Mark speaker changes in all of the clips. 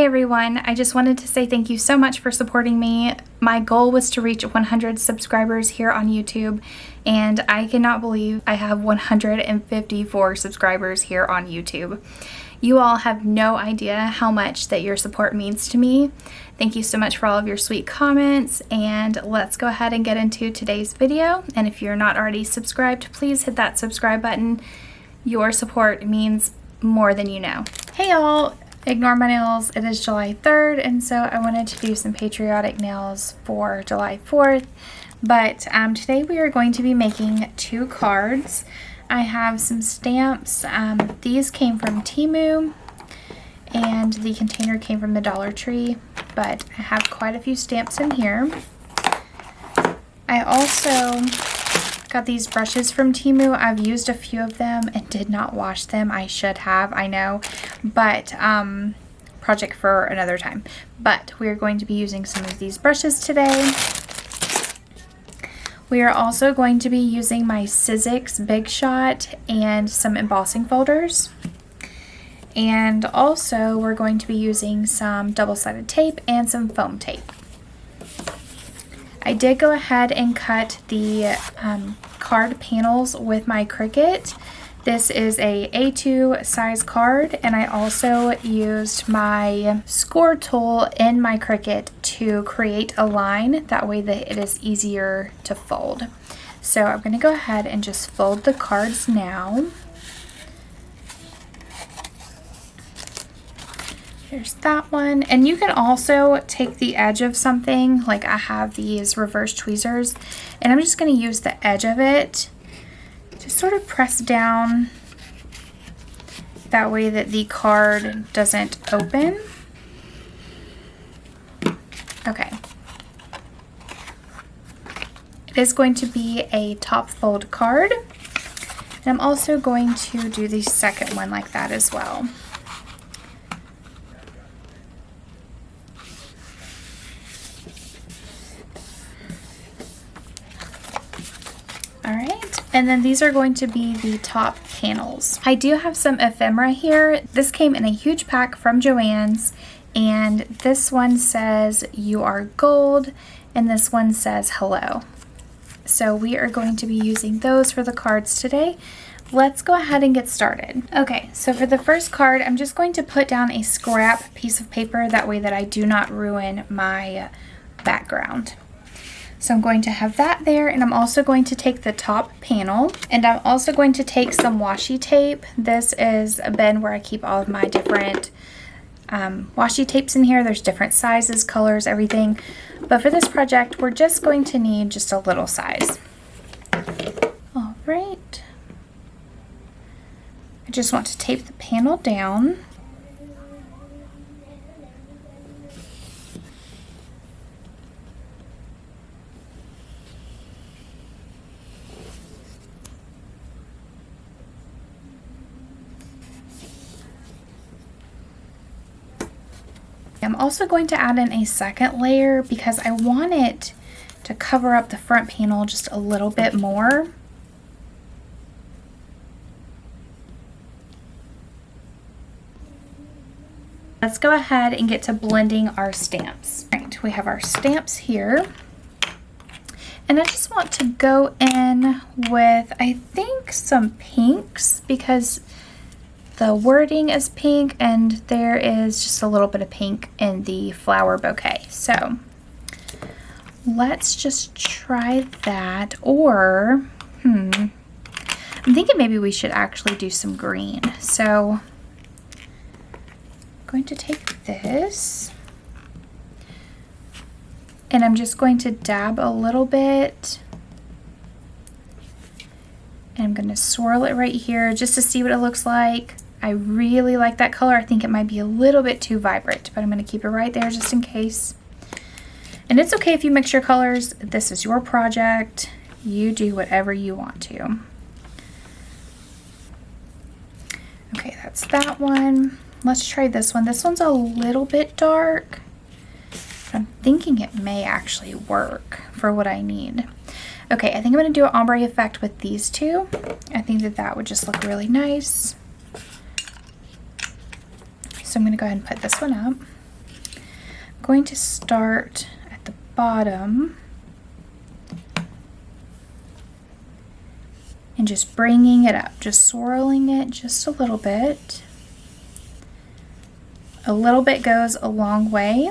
Speaker 1: everyone, I just wanted to say thank you so much for supporting me. My goal was to reach 100 subscribers here on YouTube, and I cannot believe I have 154 subscribers here on YouTube. You all have no idea how much that your support means to me. Thank you so much for all of your sweet comments, and let's go ahead and get into today's video. And if you're not already subscribed, please hit that subscribe button. Your support means more than you know. Hey y'all! Ignore my nails. It is July 3rd, and so I wanted to do some patriotic nails for July 4th. But today we are going to be making 2 cards. I have some stamps. These came from Temu, and the container came from the Dollar Tree, but I have quite a few stamps in here. I also got these brushes from Temu. I've used a few of them and did not wash them. I should have, I know, but project for another time. But we are going to be using some of these brushes today. We are also going to be using my Sizzix Big Shot and some embossing folders. And also we're going to be using some double-sided tape and some foam tape. I did go ahead and cut the card panels with my Cricut. This is a A2 size card, and I also used my score tool in my Cricut to create a line. That way that it is easier to fold. So I'm going to go ahead and just fold the cards now. There's that one. And you can also take the edge of something, like I have these reverse tweezers, and I'm just going to use the edge of it to sort of press down, that way that the card doesn't open. Okay. It is going to be a top fold card, and I'm also going to do the second one like that as well. Alright, and then these are going to be the top panels. I do have some ephemera here. This came in a huge pack from Joann's, and this one says "You are gold," and this one says "Hello." So we are going to be using those for the cards today. Let's go ahead and get started. Okay, so for the first card, I'm just going to put down a scrap piece of paper, that way that I do not ruin my background. So I'm going to have that there, and I'm also going to take the top panel, and I'm also going to take some washi tape. This is a bin where I keep all of my different washi tapes in here. There's different sizes, colors, everything. But for this project, we're just going to need just a little size. All right. I just want to tape the panel down. I'm also going to add in a second layer because I want it to cover up the front panel just a little bit more. Let's go ahead and get to blending our stamps. All right, we have our stamps here. And I just want to go in with, I think, some pinks, because the wording is pink and there is just a little bit of pink in the flower bouquet. So let's just try that. Or, I'm thinking maybe we should actually do some green. So I'm going to take this, and I'm just going to dab a little bit. And I'm going to swirl it right here just to see what it looks like. I really like that color. I think it might be a little bit too vibrant, but I'm going to keep it right there just in case. And it's okay if you mix your colors. This is your project. You do whatever you want to. Okay, that's that one. Let's try this one. This one's a little bit dark, but I'm thinking it may actually work for what I need. Okay, I think I'm going to do an ombre effect with these two. I think that that would just look really nice. So I'm going to go ahead and put this one up. I'm going to start at the bottom and just bringing it up, just swirling it just a little bit. A little bit goes a long way.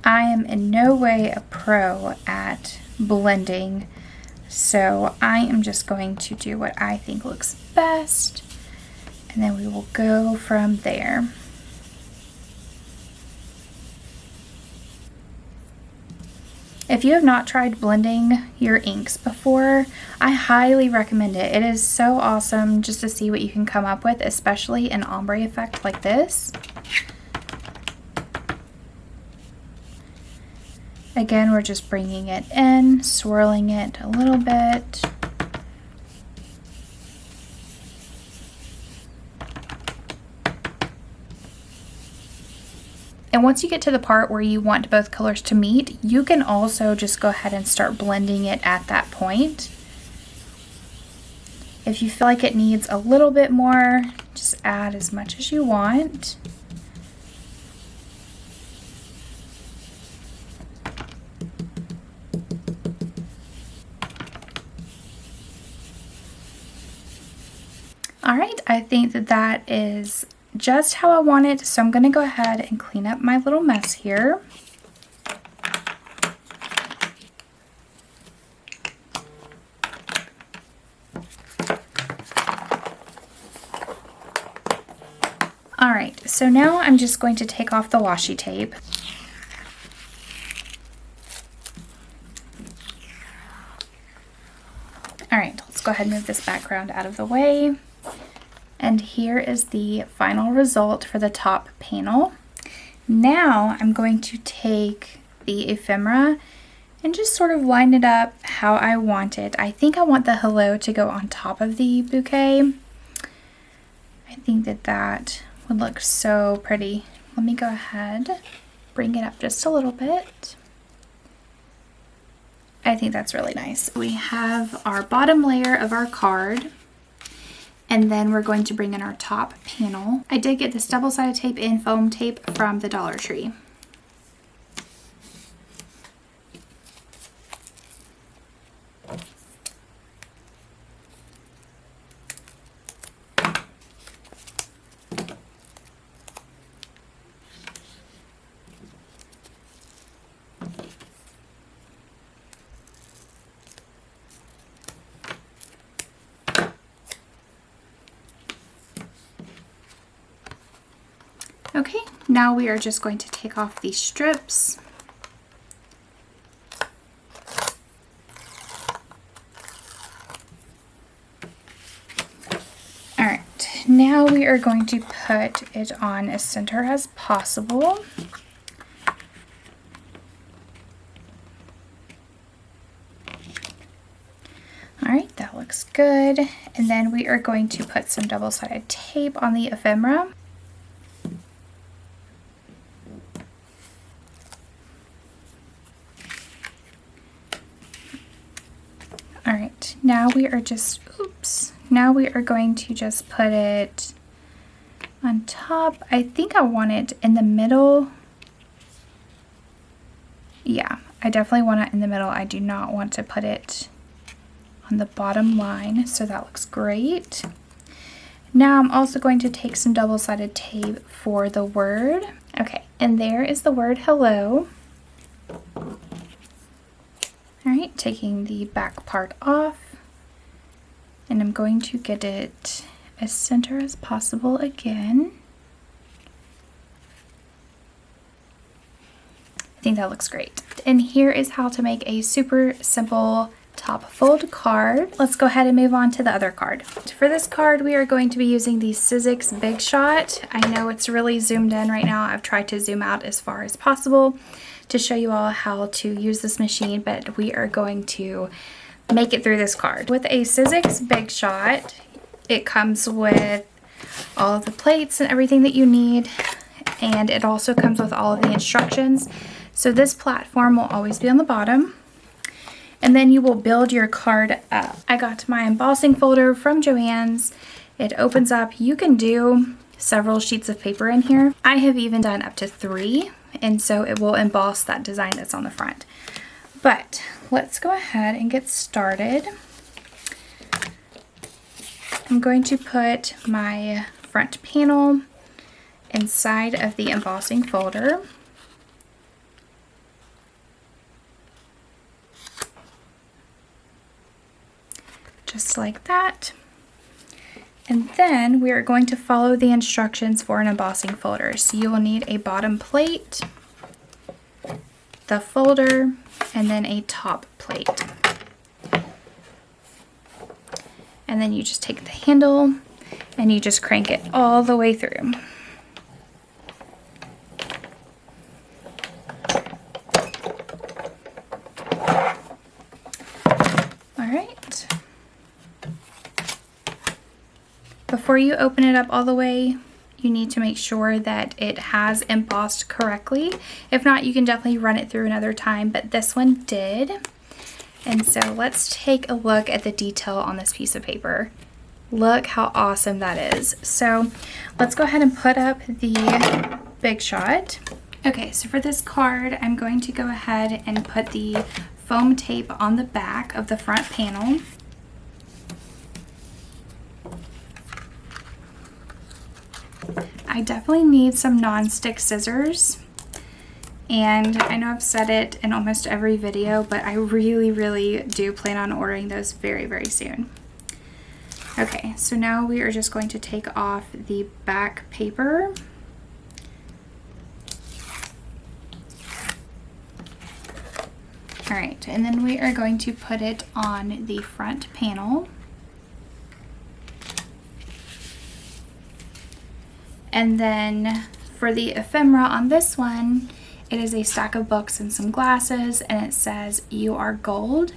Speaker 1: I am in no way a pro at blending, so I am just going to do what I think looks best, and then we will go from there. If you have not tried blending your inks before, I highly recommend it. It is so awesome just to see what you can come up with, especially an ombre effect like this. Again, we're just bringing it in, swirling it a little bit. And once you get to the part where you want both colors to meet, you can also just go ahead and start blending it at that point. If you feel like it needs a little bit more, just add as much as you want. All right, I think that that is just how I want it, so I'm going to go ahead and clean up my little mess here. All right, so now I'm just going to take off the washi tape. All right, let's go ahead and move this background out of the way. And here is the final result for the top panel. Now I'm going to take the ephemera and just sort of line it up how I want it. I think I want the hello to go on top of the bouquet. I think that that would look so pretty. Let me go ahead, bring it up just a little bit. I think that's really nice. We have our bottom layer of our card, and then we're going to bring in our top panel. I did get this double-sided tape and foam tape from the Dollar Tree. Okay, now we are just going to take off these strips. All right, now we are going to put it on as center as possible. All right, that looks good. And then we are going to put some double-sided tape on the ephemera. All right, now we are just, now we are going to just put it on top. I think I want it in the middle. Yeah, I definitely want it in the middle. I do not want to put it on the bottom line, so that looks great. Now I'm also going to take some double-sided tape for the word. Okay, and there is the word hello. All right, taking the back part off, and I'm going to get it as center as possible again. I think that looks great. And here is how to make a super simple top fold card. Let's go ahead and move on to the other card. For this card, we are going to be using the Sizzix Big Shot. I know it's really zoomed in right now. I've tried to zoom out as far as possible to show you all how to use this machine, but we are going to make it through this card. With a Sizzix Big Shot, it comes with all of the plates and everything that you need, and it also comes with all of the instructions. So this platform will always be on the bottom, and then you will build your card up. I got my embossing folder from Joann's. It opens up. You can do several sheets of paper in here. I have even done up to 3, and so it will emboss that design that's on the front. But let's go ahead and get started. I'm going to put my front panel inside of the embossing folder. Just like that. And then we are going to follow the instructions for an embossing folder. So you will need a bottom plate, the folder, and then a top plate. And then you just take the handle and you just crank it all the way through. All right. Before you open it up all the way, you need to make sure that it has embossed correctly. If not, you can definitely run it through another time, but this one did. And so let's take a look at the detail on this piece of paper. Look how awesome that is. So let's go ahead and put up the Big Shot. Okay, so for this card, I'm going to go ahead and put the foam tape on the back of the front panel. I definitely need some non-stick scissors. And I know I've said it in almost every video, but I really do plan on ordering those very soon. Okay, so now we are just going to take off the back paper. All right, and then we are going to put it on the front panel. And then for the ephemera on this one, it is a stack of books and some glasses, and it says "You are gold."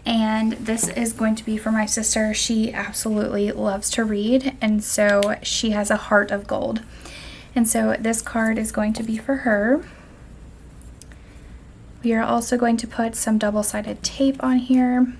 Speaker 1: And this is going to be for my sister. She absolutely loves to read, and so she has a heart of gold. And so this card is going to be for her. We are also going to put some double-sided tape on here.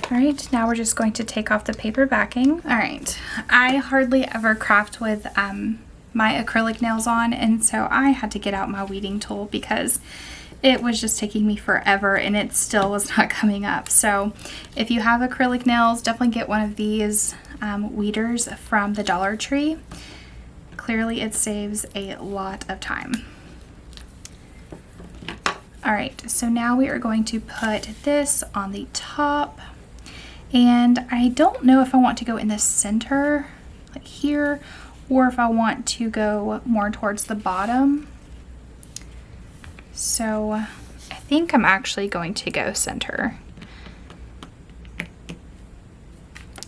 Speaker 1: All right, now we're just going to take off the paper backing. All right, I hardly ever craft with my acrylic nails on, and so I had to get out my weeding tool because it was just taking me forever and it still was not coming up. So if you have acrylic nails, definitely get one of these weeders from the Dollar Tree. Clearly it saves a lot of time. All right, so now we are going to put this on the top. And I don't know if I want to go in the center, like here, or if I want to go more towards the bottom. So I think I'm actually going to go center.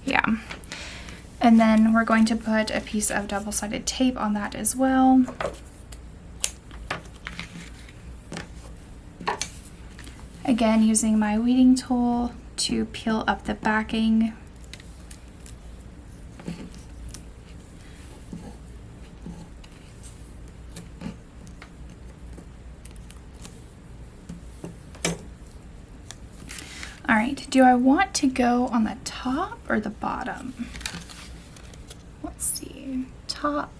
Speaker 1: Yeah. And then we're going to put a piece of double-sided tape on that as well. Again, using my weeding tool to peel up the backing. All right, do I want to go on the top or the bottom? Let's see, top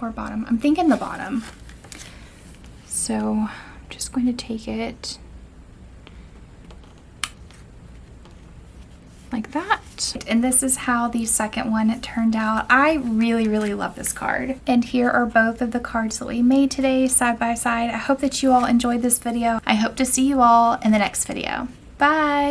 Speaker 1: or bottom? I'm thinking the bottom. So I'm just going to take it like that. And this is how the second one turned out. I really, really love this card. And here are both of the cards that we made today side by side. I hope that you all enjoyed this video. I hope to see you all in the next video. Bye!